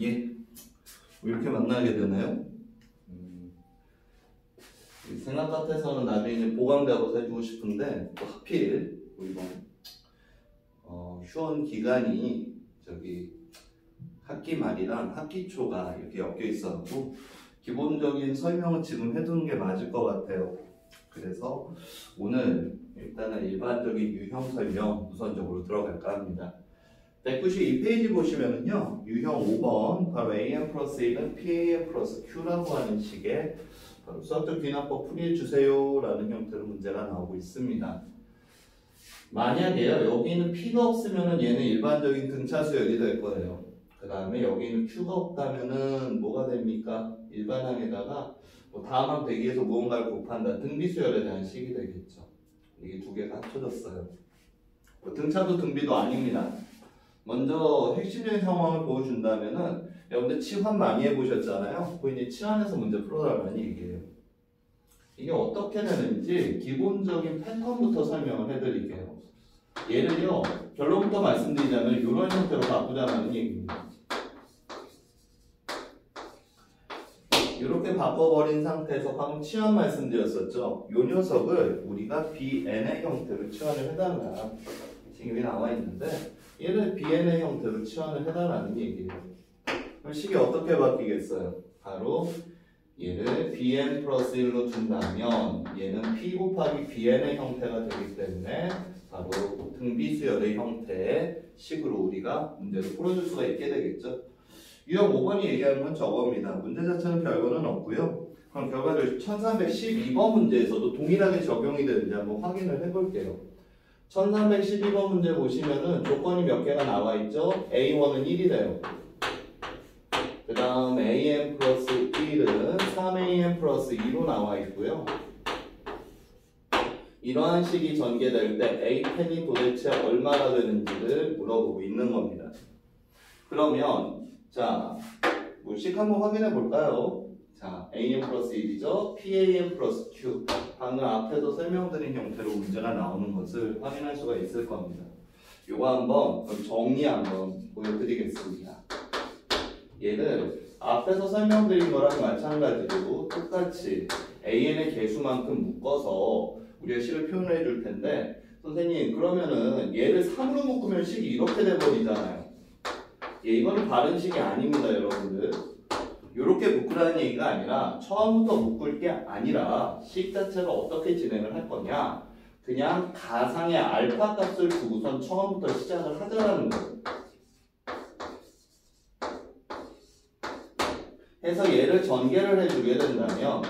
예, 왜 이렇게 만나게 되나요? 생각 같아서는 나중에 이제 보강작업 해주고 싶은데 또 하필 이번 휴원 기간이 저기 학기 말이랑 학기 초가 이렇게 엮여 있어갖고 기본적인 설명은 지금 해두는 게 맞을 것 같아요. 그래서 오늘 일단은 일반적인 유형 설명 우선적으로 들어갈까 합니다. 192페이지 보시면은요, 유형 5번 바로 AM 플러스 1은 PAM 플러스 Q라고 하는 식의 바로 수학적 귀납법 풀이해주세요 라는 형태로 문제가 나오고 있습니다. 만약에요, 여기는 P가 없으면은 얘는 일반적인 등차 수열이 될 거예요. 그 다음에 여기는 Q가 없다면은 뭐가 됩니까? 일반항에다가 뭐 다음항 대기에서 무언가를 곱한다. 등비수열에 대한 식이 되겠죠. 이게 두 개가 합쳐졌어요. 뭐 등차도 등비도 아닙니다. 먼저 핵심적인 상황을 보여준다면은 여러분들 치환 많이 해보셨잖아요. 그 이제 치환에서 문제 풀어달라는 얘기예요. 이게 어떻게 되는지 기본적인 패턴부터 설명을 해드릴게요. 얘를요, 결론부터 말씀드리자면 이런 형태로 바꾸자는 얘기입니다. 이렇게 바꿔버린 상태에서 방금 치환 말씀드렸었죠. 이 녀석을 우리가 BN의 형태로 치환을 해달라. 지금 여기 나와 있는데 얘를 BN의 형태로 치환을 해달라는 얘기예요. 그럼 식이 어떻게 바뀌겠어요? 바로 얘를 BN 플러스 1로 둔다면 얘는 P 곱하기 BN의 형태가 되기 때문에 바로 등비수열의 형태의 식으로 우리가 문제를 풀어줄 수가 있게 되겠죠. 유형 5번이 얘기하는 건 저겁니다. 문제 자체는 별거는 없고요. 그럼 결과를 1312번 문제에서도 동일하게 적용이 되는지 한번 확인을 해볼게요. 1312번 문제 보시면은 조건이 몇 개가 나와 있죠? A1은 1이래요. 그 다음 AM 플러스 1은 3AM 플러스 2로 나와 있고요. 이러한 식이 전개될 때 A10이 도대체 얼마가 되는지를 물어보고 있는 겁니다. 그러면 자, 식 한번 확인해 볼까요? 자, AM 플러스 1이죠. PAM 플러스 Q. 방금 앞에서 설명드린 형태로 문제가 나오는 것을 확인할 수가 있을 겁니다. 요거 한번 정리 한번 보여드리겠습니다. 얘를 앞에서 설명드린 거랑 마찬가지로 똑같이 AN의 개수만큼 묶어서 우리가 식을 표현해 줄 텐데, 선생님 그러면은 얘를 3으로 묶으면 식이 이렇게 돼버리잖아요. 이거는 바른 식이 아닙니다, 여러분들. 이렇게 묶으라는 얘기가 아니라 처음부터 묶을 게 아니라 식 자체를 어떻게 진행을 할 거냐, 그냥 가상의 알파 값을 두고선 처음부터 시작을 하자라는 거예요. 해서 얘를 전개를 해주게 된다면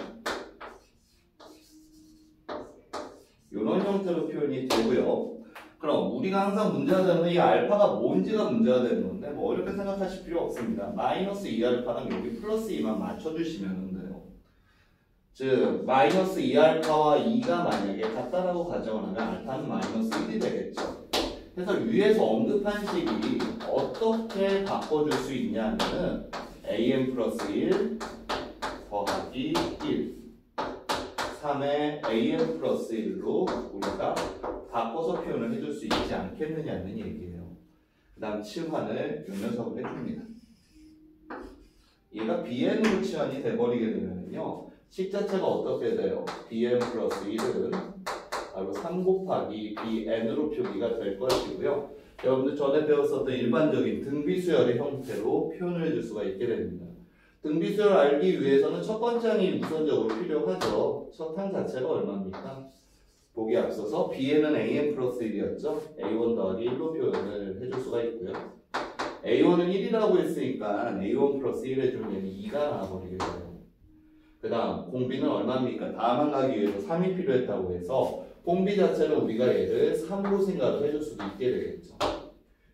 이런 형태로 표현이 되고요. 그럼 우리가 항상 문제가 되는 이 알파가 뭔지가 문제가 되는 건데 뭐 어렵게 생각하실 필요 없습니다. 마이너스 2알파랑 여기 플러스 2만 맞춰주시면 돼요. 즉 마이너스 2알파와 2가 만약에 같다라고 가정을 하면 알파는 마이너스 1이 되겠죠. 그래서 위에서 언급한 식이 어떻게 바꿔줄 수 있냐면은 AM 플러스 1 더하기 1 3의 AM 플러스 1로 우리가 바꿔서 표현을 해줄 수 있지 않겠느냐는 얘기예요. 그 다음 치환을 이 녀석을 해줍니다. 얘가 BN으로 치환이 돼버리게 되면요, 식 자체가 어떻게 돼요? BN 플러스 1은 바로 3 곱하기 BN으로 표기가 될 것이고요. 여러분들 전에 배웠었던 일반적인 등비수열의 형태로 표현을 해줄 수가 있게 됩니다. 등비수열을 알기 위해서는 첫 번째 항이 우선적으로 필요하죠. 첫 항 자체가 얼마입니까? 보기 앞서서 B에는 AM 플러스 1이었죠. A1 더하기 1로 표현을 해줄 수가 있고요. A1은 1이라고 했으니까 A1 플러스 1 해주면 얘는 2가 나와버리게 돼요. 그 다음 공비는 얼마입니까? 다음항 가기 위해서 3이 필요했다고 해서 공비 자체는 우리가 얘를 3으로 생각을 해줄 수도 있게 되겠죠.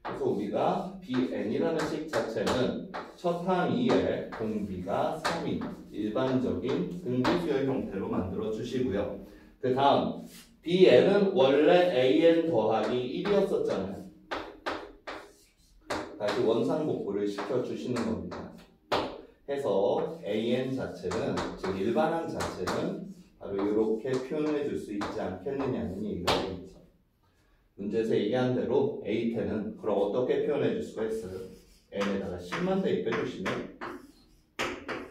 그래서 우리가 BN이라는 식 자체는 첫 항2에 공비가 3인 일반적인 등비수열 형태로 만들어 주시고요. 그 다음 BN은 원래 AN 더하기 1이었었잖아요. 다시 원상복구를 시켜주시는 겁니다. 해서 AN 자체는, 즉 일반항 자체는 바로 이렇게 표현해 줄 수 있지 않겠느냐는 얘기가 되겠죠. 문제에서 얘기한 대로 A10은 그럼 어떻게 표현해 줄 수가 있어요? n에다가 10만 대입해 주시면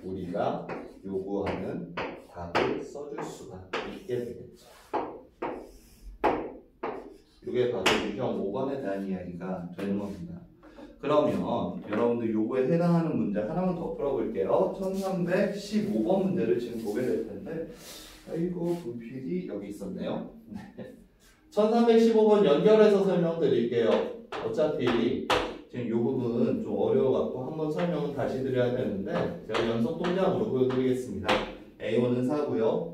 우리가 요구하는 답을 써줄 수가 있게 되겠죠. 이게 바로 유형 5번에 대한 이야기가 되는 겁니다. 그러면 여러분들 요거에 해당하는 문제 하나만 더 풀어볼게요. 1315번 문제를 지금 보게 될 텐데, 아이고 분필이 여기 있었네요. 1315번 연결해서 설명드릴게요. 어차피 지금 이 부분 좀 어려워갖고 한번 설명을 다시 드려야 되는데 제가 연속 동작으로 보여드리겠습니다. A1은 4고요.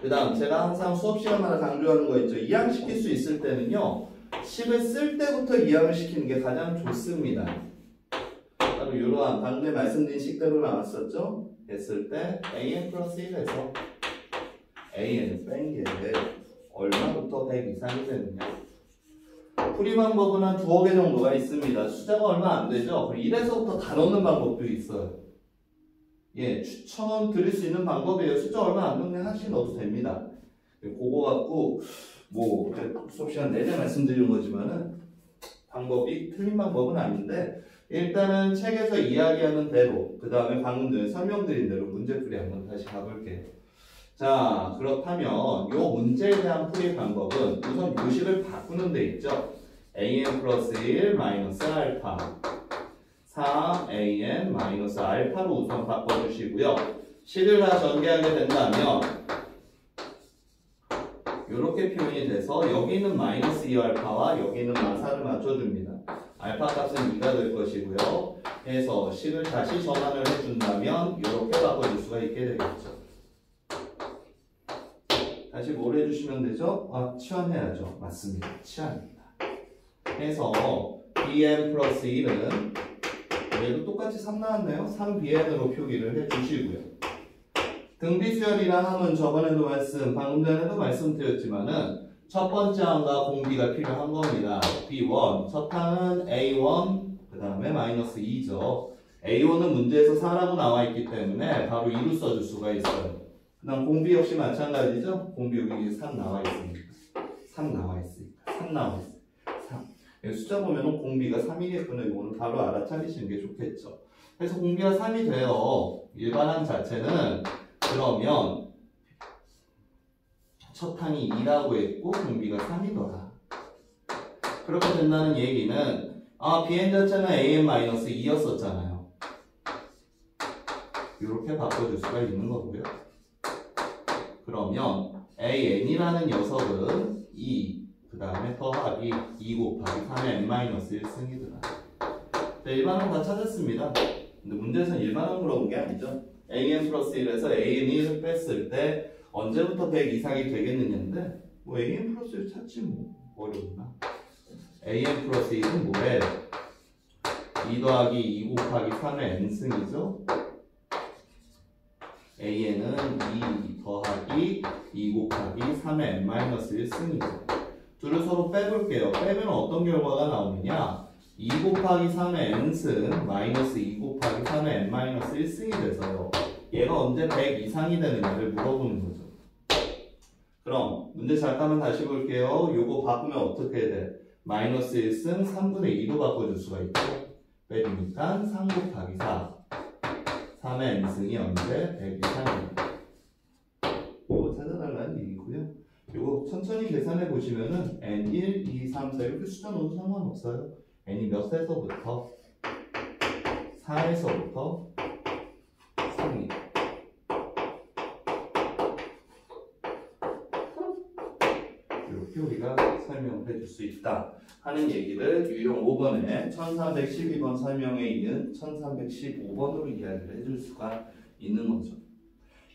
그 다음 제가 항상 수업 시간마다 강조하는 거 있죠. 이항시킬 수 있을 때는요. 10을 쓸 때부터 이항을 시키는 게 가장 좋습니다. 바로 이러한 방금 말씀드린 식대로 나왔었죠. 했을 때 AN 플러스 1에서 AN을 뺀 게 얼마부터 100 이상이 되느냐. 풀이 방법은 한 두어 개 정도가 있습니다. 숫자가 얼마 안 되죠. 1에서부터 다 넣는 방법도 있어요. 예, 추천 드릴 수 있는 방법이에요. 숫자 얼마 안 넣는 하나씩 넣어도 됩니다. 그거 갖고 뭐 수업 시간 내내 말씀드리는 거지만은 방법이 틀린 방법은 아닌데 일단은 책에서 이야기하는 대로 그 다음에 방금 전에 설명드린 대로 문제풀이 한번 다시 가볼게요. 자, 그렇다면 이 문제에 대한 풀이 방법은 우선 요식을 바꾸는 데 있죠. an 플러스 1 마이너스 알파 4an 마이너스 알파로 우선 바꿔주시고요. 식을 다 전개하게 된다면 이렇게 표현이 돼서 여기 있는 마이너스 2알파와 여기 있는 마사를 맞춰줍니다. 알파 값은 2가 될 것이고요. 해서 식을 다시 전환을 해준다면 이렇게 바꿔줄 수가 있게 되겠죠. 다시 뭘 해주시면 되죠? 치환해야죠. 맞습니다. 치환입니다. 해서 bn 플러스 1은 얘도 똑같이 3 나왔네요. 3bn으로 표기를 해주시고요. 등비수열이라 함은 저번에도 방금 전에도 말씀드렸지만은 첫 번째 항과 공비가 필요한 겁니다. B1, 첫 항은 A1, 그 다음에 마이너스 2죠. A1은 문제에서 4라고 나와 있기 때문에 바로 2로 써줄 수가 있어요. 그 다음 공비 역시 마찬가지죠. 공비 여기 3 나와 있으니까. 3 나와 있으니까. 3 나와 있어요. 3. 숫자 보면은 공비가 3이겠구나. 이거는 바로 알아차리시는 게 좋겠죠. 그래서 공비가 3이 돼요. 일반항 자체는 그러면 첫 항이 2라고 했고 공비가 3이더라. 그렇게 된다는 얘기는 bn 자체는 an-2였었잖아요. 이렇게 바꿔줄 수가 있는 거고요. 그러면 an이라는 녀석은 2, 그 다음에 더하기 2 곱하기 3의 n-1승이더라. 일반항 다 찾았습니다. 근데 문제에서는 일반항 물어본 게 아니죠. an 플러스 1에서 an을 뺐을 때 언제부터 100 이상이 되겠느냐인데 뭐 an 플러스 1 찾지 뭐 어려웠나. an 플러스 1은 뭐래? 2 더하기 2 곱하기 3의 n승이죠. an은 2 더하기 2 곱하기 3의 n-1승이죠. 둘을 서로 빼볼게요. 빼면 어떤 결과가 나오느냐. 2 곱하기 3의 n승 마이너스 2 곱하기 3의 n-1승이 돼서요. 얘가 언제 100 이상이 되느냐를 물어보는 거죠. 그럼 문제 잠깐만 다시 볼게요. 요거 바꾸면 어떻게 돼? 마이너스 1승 3분의 2로 바꿔줄 수가 있죠. 빼주니까 3 곱하기 4 3의 n승이 언제 100 이상입니다. 요거 찾아달라는 얘기고요. 요거 천천히 계산해 보시면은 n1, 2, 3, 4 이렇게 숫자 넣어도 상관없어요. n이 몇 세서부터? 4에서부터 3이. 이렇게 우리가 설명을 해줄 수 있다 하는 얘기를 유형 5번에 1312번 설명에 이은 1315번으로 이야기를 해줄 수가 있는 거죠.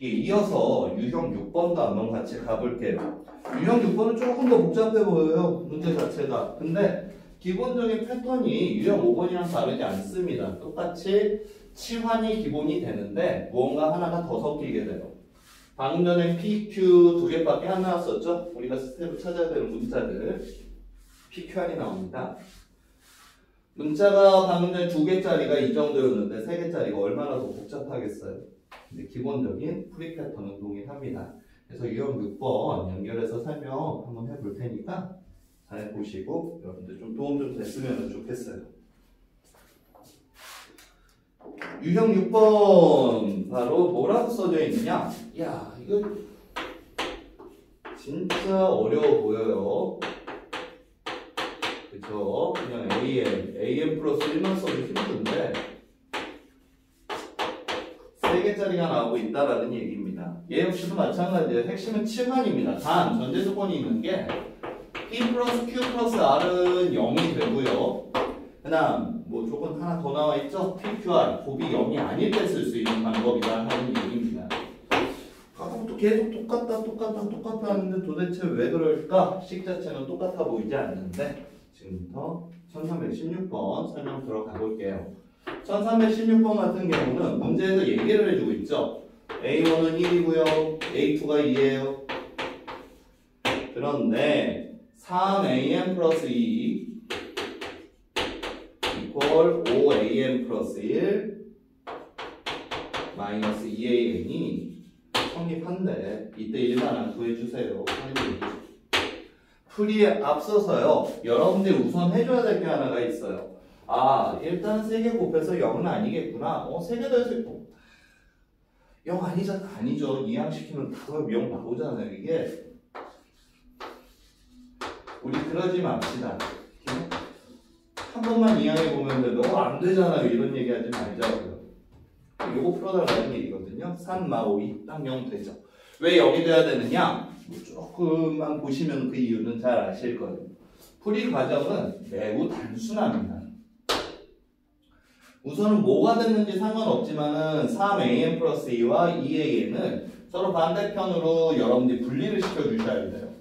이어서 유형 6번도 한번 같이 가볼게요. 유형 6번은 조금 더 복잡해 보여요. 문제 자체가. 근데 기본적인 패턴이 유형 5번이랑 다르지 않습니다. 똑같이 치환이 기본이 되는데 무언가 하나가 더 섞이게 돼요. 방금 전에 PQ 두 개밖에 안 나왔었죠? 우리가 스텝을 찾아야 되는 문자들 PQR이 나옵니다. 문자가 방금 전에 2개짜리가 이 정도였는데 3개짜리가 얼마나 더 복잡하겠어요? 근데 기본적인 풀이 패턴은 동일합니다. 그래서 유형 6번 연결해서 설명 한번 해볼 테니까 잘 보시고 여러분들 좀 도움 좀 됐으면 좋겠어요. 유형 6번 바로 뭐라고 써져 있느냐? 야, 이거 진짜 어려워 보여요. 그쵸? 그냥 AM 플러스 1만 써도 힘든데 3개짜리가 나오고 있다라는 얘기입니다. 얘 역시도 마찬가지예요. 핵심은 칠환입니다. 단 전제 조건이 있는 게 P 플러스 Q 플러스 R은 0이 되고요. 그 다음 뭐 조건 하나 더 나와 있죠? PQR 곱이 0이 아닐 때 쓸 수 있는 방법이다 하는 얘기입니다. 아까부터 계속 똑같다 하는데 도대체 왜 그럴까? 식 자체는 똑같아 보이지 않는데 지금부터 1316번 설명 들어가 볼게요. 1316번 같은 경우는 문제에서 얘기를 해주고 있죠. A1은 1이고요. A2가 2예요. 그런데 3am 플러스 2 이퀄 5am 플러스 1 마이너스 2am이 성립한데 이때 일반항 구해주세요. 풀이에 앞서서요. 여러분들이 우선 해줘야 될 게 하나가 있어요. 아, 일단 3개 곱해서 0은 아니겠구나. 3개 더해서 0 아니잖아. 아니죠. 이항시키면 다 0 나오잖아요. 이게 우리 그러지 맙시다. 한 번만 이항해보면 너무 안 되잖아요. 이런 얘기 하지 말자고요. 요거 풀어달라는 얘기거든요. 3, 마, 5, 2 딱 0 되죠. 왜 0이 돼야 되느냐? 조금만 보시면 그 이유는 잘 아실 거예요. 풀이 과정은 매우 단순합니다. 우선은 뭐가 됐는지 상관없지만은 3am 플러스 2와 2am은 서로 반대편으로 여러분들이 분리를 시켜주셔야 돼요.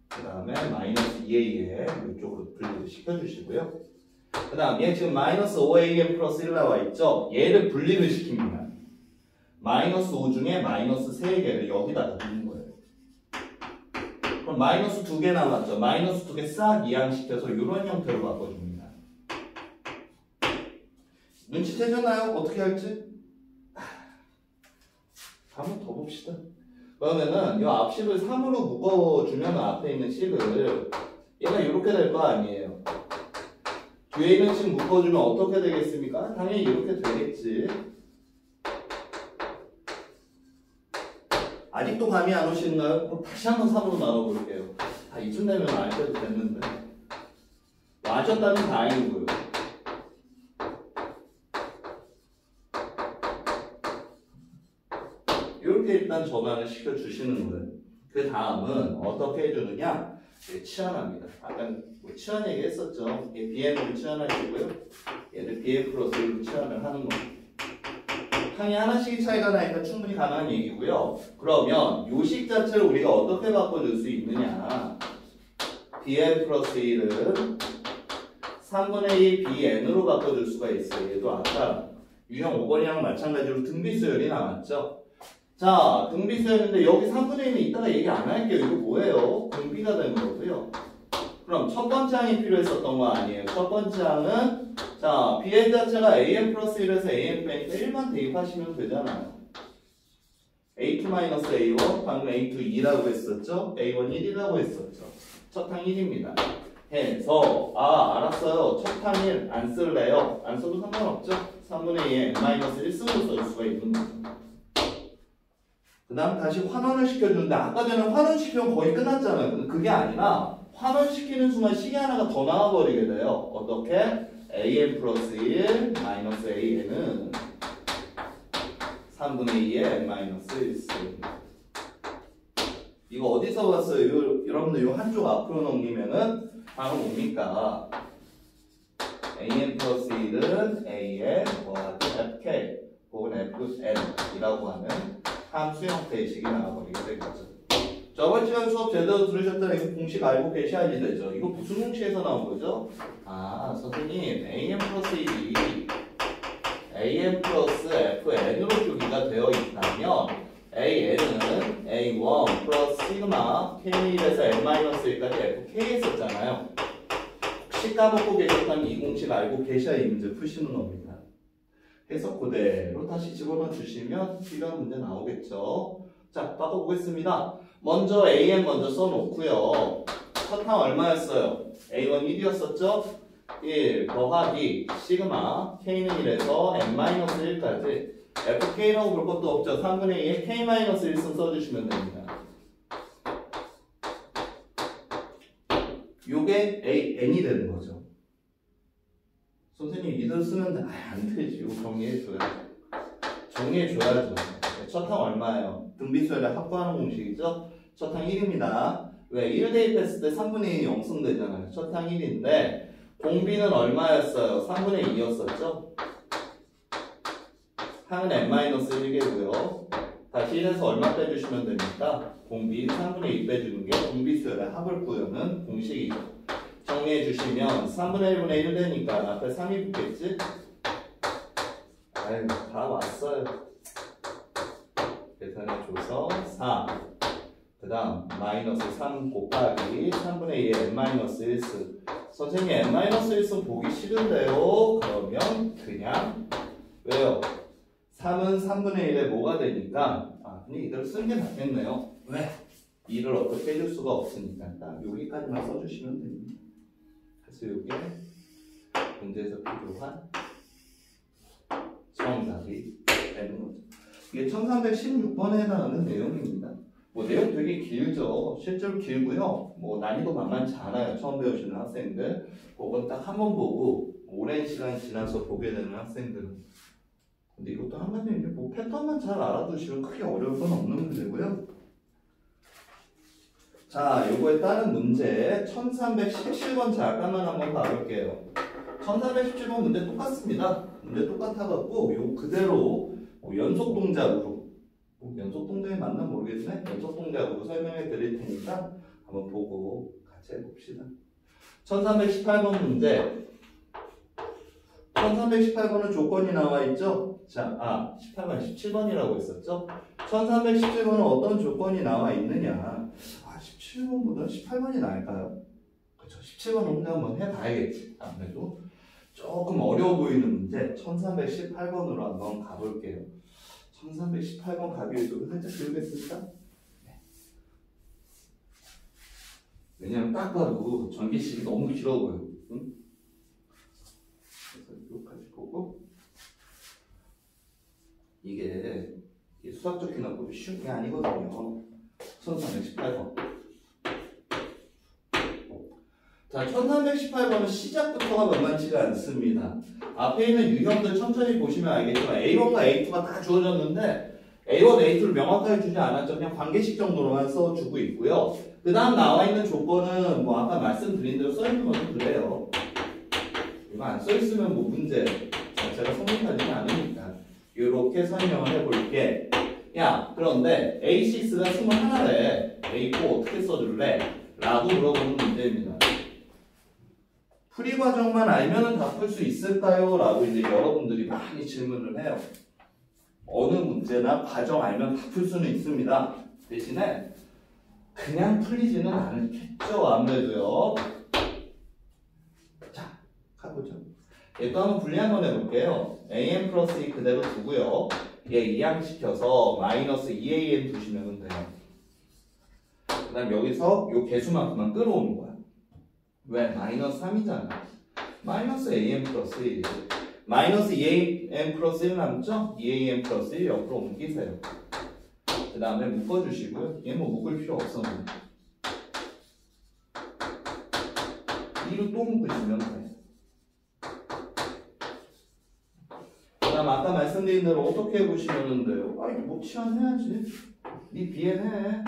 그 다음에 마이너스 2am 이쪽으로 분리를 시켜주시고요. 그 다음 얘 지금 마이너스 5am 플러스 1 나와 있죠? 얘를 분리를 시킵니다. 마이너스 5 중에 마이너스 3개를 여기다가 두는 거예요. 그럼 마이너스 2개 남았죠? 마이너스 2개 싹 이항시켜서 이런 형태로 바꿔줍니다. 눈치채셨나요? 어떻게 할지? 한번 더 봅시다. 그러면은 이 앞식을 3으로 묶어주면 앞에 있는 식을 얘가 이렇게 될 거 아니에요. 뒤에 있는 식 묶어주면 어떻게 되겠습니까? 당연히 이렇게 되겠지. 아직도 감이 안 오시나요? 그럼 다시 한번 3으로 나눠볼게요. 이쯤 되면 알 때도 됐는데. 아셨다면 다행이고요. 이렇게 일단 전환을 시켜주시는 거예요. 그 다음은 어떻게 해주느냐? 치환합니다. 아까 뭐 치환 얘기했었죠. 얘 BN으로 치환하시고요. 얘를 BN 플러스 1로 치환을 하는 거예요. 항이 하나씩 차이가 나니까 충분히 가능한 얘기고요. 그러면 요 식 자체를 우리가 어떻게 바꿔줄 수 있느냐? BN 플러스 1은 3분의 2 BN으로 바꿔줄 수가 있어요. 얘도 아까 유형 5번이랑 마찬가지로 등비수열이 나왔죠. 자, 등비수열인데 여기 3분의 1은 이따가 얘기 안 할게요. 이거 뭐예요? 등비가 되는 거고요. 그럼 첫 번째 항이 필요했었던 거 아니에요? 첫 번째 항은 자, BN 자체가 AM 플러스 1에서 AM 빼니까 1만 대입하시면 되잖아요. A2-A1, 방금 A2 2라고 했었죠? A1 1이라고 했었죠? 첫 항 1입니다. 해서 알았어요. 첫 항 1 안 쓸래요? 안 써도 상관없죠? 3분의 2에 N-1 쓰고 쓸 수가 있는 거죠. 그 다음 다시 환원을 시켜주는데 아까 전에 환원시키면 거의 끝났잖아요. 근데 그게 아니라 환원시키는 순간 식이 하나가 더 나와버리게 돼요. 어떻게? am 플러스 1 마이너스 an은 3분의 2에 n-1 이거 어디서 봤어요? 여러분들 이 한쪽 앞으로 넘기면은 바로 뭡니까? am 플러스 1은 a에 뭐하죠? fk 혹은 fn이라고 하는 함수 형태의 식이 나와버리게 될 거죠. 저번 시간 수업 제대로 들으셨다면 이거 공식 알고 계셔야지 되죠. 이거 무슨 공식에서 나온 거죠? 선생님 am 플러스 1이 am 플러스 fn으로 표기가 되어 있다면 an은 a1 플러스 시그마 k1에서 n-1까지 fk 했었잖아요. 혹시 까먹고 계셨다면 이 공식 알고 계셔야 이 문제 푸시는 겁니다. 해서 그대로 다시 집어넣어 주시면 필요한 문제 나오겠죠. 자, 바꿔보겠습니다. 먼저 am 먼저 써놓고요. 첫 항 얼마였어요? a1 1이었었죠? 1 더하기 시그마 K는 1에서 n-1까지 FK라고 볼 것도 없죠. 3분의 2에 K-1승 써주시면 됩니다. 요게 n이 되는 거죠. 선생님 이대로 쓰면 안 되지. 이거 정리해줘야죠. 첫 항 얼마예요? 등비수열에 확보하는 공식이죠. 첫 항 1입니다. 왜? 1 대입했을 때 3분의 2이 0승 되잖아요. 첫 항 1인데 공비는 얼마였어요? 3분의 2였었죠? 항은 n-1개고요. 다시 1에서 얼마 빼주시면 됩니까? 공비 3분의 2 빼주는 게 공비수열의 합을 구하는 공식이죠. 정리해주시면 3분의 1분의 1 되니까 앞에 3이 붙겠지? 아유, 다 왔어요. 계산해줘서 4. 그 다음 마이너스 3 곱하기 3분의 2의 n-1승. 선생님 n-1승 보기 싫은데요? 그러면 그냥 왜요? 3은 3분의 1에 뭐가 되니까 그냥 이대로 쓰는 게 낫겠네요. 왜? 2를 어떻게 해줄 수가 없으니까 딱 여기까지만 써주시면 됩니다. 그래서 이게 문제에서 필요한 정답이 되는 거죠. 이게 1316번에 해당하는 내용입니다. 뭐 내용 되게 길죠. 실제로 길고요. 뭐 난이도 만만치 않아요. 처음 배우시는 학생들. 그건 딱 한 번 보고 오랜 시간 지나서 보게 되는 학생들은. 근데 이것도 한 가지 이제 뭐 패턴만 잘 알아두시면 크게 어려울 건 없는 문제고요. 자, 요거에 따른 문제 1317번 잠깐만 한번 봐볼게요. 1317번 문제 똑같습니다. 문제 똑같아갖고 요 그대로 연속 동작으로 연속 동작이 맞나 모르겠네. 연속 동작으로 설명해 드릴 테니까 한번 보고 같이 해봅시다. 1318번 문제 1318번은 조건이 나와 있죠? 자, 18번, 17번이라고 했었죠? 1317번은 어떤 조건이 나와 있느냐? 17번보다 18번이 나을까요? 그렇죠. 17번은 혼자 한번 해봐야겠지. 아무래도 조금 어려워 보이는 문제 1318번으로 한번 가볼게요. 1318번 가기 위해서 살짝 그리겠습니까? 네. 왜냐면 딱 봐도 전기식이 너무 길어 보여. 응? 그래서 여기까지 보고 이게 수학적 기능법이 쉬운 게 아니거든요. 1318번. 자, 1318번은 시작부터가 만만치가 않습니다. 앞에 있는 유형들 천천히 보시면 알겠지만 A1과 A2가 다 주어졌는데 A1, A2를 명확하게 주지 않았죠. 그냥 관계식 정도로만 써주고 있고요. 그 다음 나와 있는 조건은 뭐 아까 말씀드린 대로 써있는 것도 그래요. 이거 안 써있으면 뭐 문제 자체가 성립하지는 않으니까 이렇게 설명을 해볼게. 야, 그런데 A6가 21래. A4 어떻게 써줄래? 라고 물어보는 문제입니다. 풀이 과정만 알면은 다 풀 수 있을까요? 라고 이제 여러분들이 많이 질문을 해요. 어느 문제나 과정 알면 다 풀 수는 있습니다. 대신에 그냥 풀리지는 않겠죠. 아무래도요. 자, 가보죠. 얘도 한번 분리 한번 해볼게요. am 플러스 2 그대로 두고요. 얘 이항시켜서 마이너스 2am 두시면 돼요. 그 다음 여기서 요 개수만큼만 끌어오는 거야. 왜? 마이너스 3이잖아. 마이너스 am 플러스 1. 마이너스 2am 플러스 1 남죠? 2am 플러스 1 옆으로 옮기세요. 그 다음에 묶어주시고요. 얘 뭐 묶을 필요 없어. 2로 또 묶으시면 돼. 그 다음 아까 말씀드린 대로 어떻게 해보시면 돼요? 이거 뭐 치환해야지. 니 bn 해.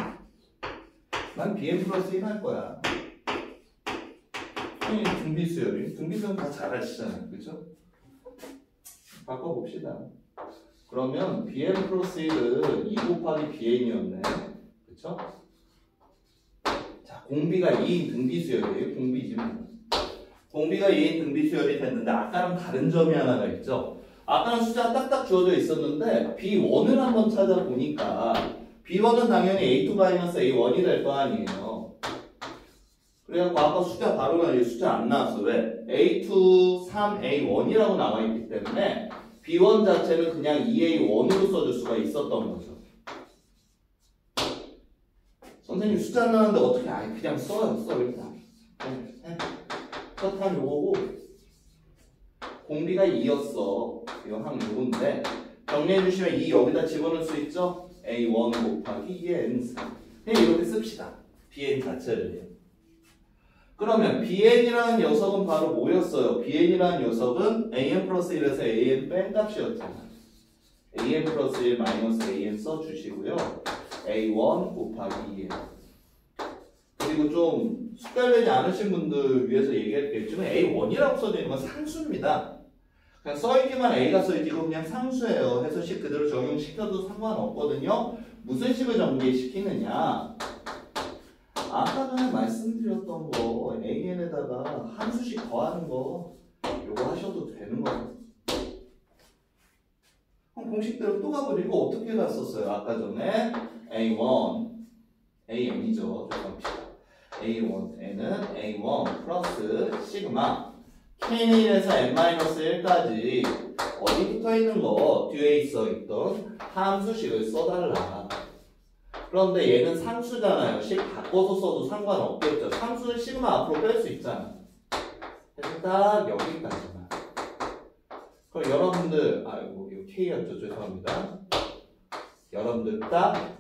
난 bn 플러스 1 할 거야. 등비수열이. 등비수열은 다 잘 아시잖아요. 그죠? 바꿔봅시다. 그러면 bn 플러스 1은 2 곱하기 bn이었네. 그쵸? 자, 공비가 2인 등비수열이에요. 공비지만. 공비가 2인 등비수열이 됐는데 아까랑 다른 점이 하나가 있죠. 아까는 숫자 딱딱 주어져 있었는데 B1을 한번 찾아보니까 B1은 당연히 A2-A1이 될 거 아니에요. 그래갖고 아까 숫자 바로 가니 숫자 안 나왔어. 왜? A2, 3A1이라고 나와 있기 때문에 B1 자체는 그냥 2A1으로 써줄 수가 있었던 거죠. 선생님 숫자 안 나왔는데 어떻게 그냥 써요. 써 일단. 첫 탄 요거고 공비가 2였어. 이거 한 요건데 정리해 주시면 2 여기다 집어넣을 수 있죠? A1 곱하기 2의 N4. 그냥 이렇게 씁시다. BN 자체를요. 그러면 BN이라는 녀석은 바로 뭐였어요? BN이라는 녀석은 AN 플러스 1에서 AN 뺀 값이었잖아. AN 플러스 1 마이너스 AN 써주시고요. A1 곱하기 2. 그리고 좀 숙달되지 않으신 분들 위해서 얘기했겠지만 A1이라고 써져 있는 건 상수입니다. 그냥 써있기만 A가 써있고 그냥 상수예요. 해서 식 그대로 적용시켜도 상관없거든요. 무슨 식을 전개시키느냐? 아까 전에 말씀드렸던 거 AN에다가 한 수씩 더하는 거 요거 하셔도 되는 거예요. 그럼 공식대로 또 가보죠. 이거 어떻게 갔었어요? 아까 전에 A1 AN이죠. 죄송합니다. A1N은 A1 플러스 시그마 K1에서 N-1까지 어디 붙어있는 거 뒤에 있어있던 함수식을 써달라. 그런데 얘는 상수잖아요. 식 바꿔서 써도 상관없겠죠. 상수는 시그마 앞으로 뺄 수 있잖아. 그래서 딱 여기까지만. 그럼 여러분들 아이고 이거 K였죠. 죄송합니다. 여러분들 딱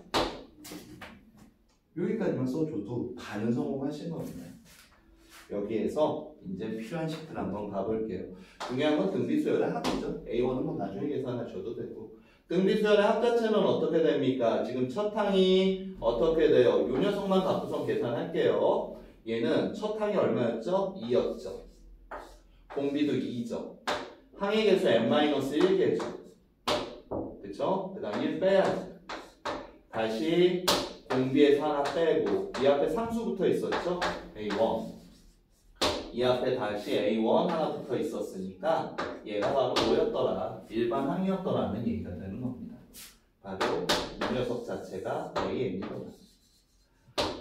여기까지만 써줘도 반은 성공하신 겁니다. 여기에서 이제 필요한 식들 한번 가볼게요. 중요한 건 등비수열의 합이죠. A1은 뭐 나중에 계산하셔도 되고. 등비수열의 합 자체는 어떻게 됩니까? 지금 첫 항이 어떻게 돼요? 요 녀석만 각부성 계산할게요. 얘는 첫 항이 얼마였죠? 2였죠. 공비도 2죠. 항의 개수 n-1개죠. 그쵸? 그 다음 1 빼야지. 다시 공비에서 하나 빼고 이 앞에 상수 붙어 있었죠? A1. 이 앞에 다시 A1 하나 붙어 있었으니까 얘가 바로 뭐였더라? 일반 항이었더라는 얘기가 되는 겁니다. 바로 이 녀석 자체가 AN이더라.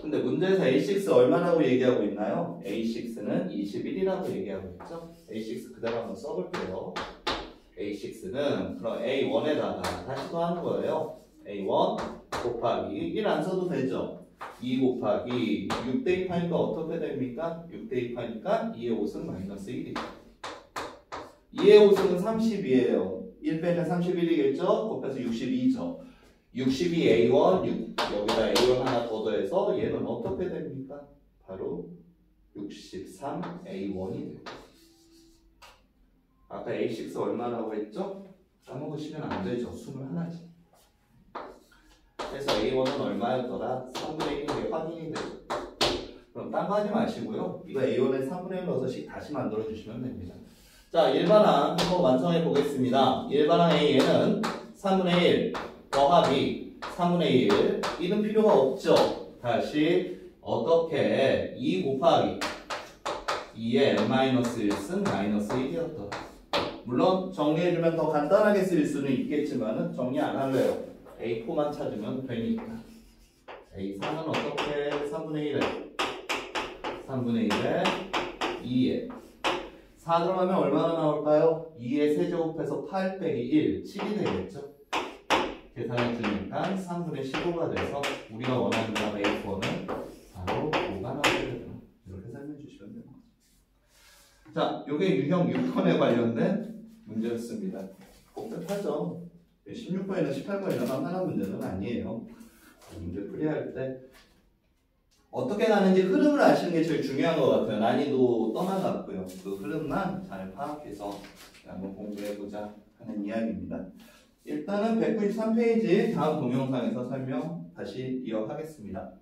근데 문제에서 A6 얼마라고 얘기하고 있나요? A6는 21이라고 얘기하고 있죠? A6 그대로 한번 써볼게요. A6는 그럼 A1에다가 다시 더하는 거예요. A1 곱하기 1 안 써도 되죠? 2 곱하기 6 대입하니까 어떻게 됩니까? 6 대입하니까 2의 5승 마이너스 1이죠. 2의 5승은 30이에요. 1 빼면 31이겠죠? 곱해서 62죠. 62A1, 6. 여기다 A1 하나 더 더해서 얘는 어떻게 됩니까? 바로 63A1이 돼요. 아까 A6 얼마라고 했죠? 까먹으시면 안 되죠. 21지. 그래서 A1은 얼마였더라? 3분의 1이 확인이 돼요. 그럼 딴 거 하지 마시고요. 이거 A1에 3분의 1 넣어서씩 다시 만들어 주시면 됩니다. 자, 일반항 한번 완성해 보겠습니다. 일반항 A에는 3분의 1 더하기 3분의 1 이는 필요가 없죠. 다시 어떻게 2 곱하기 2의 n-1승 마이너스 1이었더라. 물론 정리해주면 더 간단하게 쓸 수는 있겠지만 정리 안 할래요. A4만 찾으면 되니까. A3은 어떻게 3분의 1에 3분의 1에 2에 4 들어가면 얼마나 나올까요? 2의 세제곱해서 8 빼기 1, 7이 되겠죠? 계산해 주니까 3분의 15가 돼서 우리가 원하는 답 A4는 바로 5가 나오게 됩니다. 이렇게 설명해 주시면 됩니다. 자, 요게 유형 6번에 관련된 문제였습니다. 복잡하죠? 16번이나 18번이나 하나만 문제는 아니에요. 문제 풀이할 때 어떻게 가는지 흐름을 아시는 게 제일 중요한 것 같아요. 난이도 떠나갔고요. 그 흐름만 잘 파악해서 한번 공부해보자 하는 이야기입니다. 일단은 193페이지 다음 동영상에서 설명 다시 이어가겠습니다.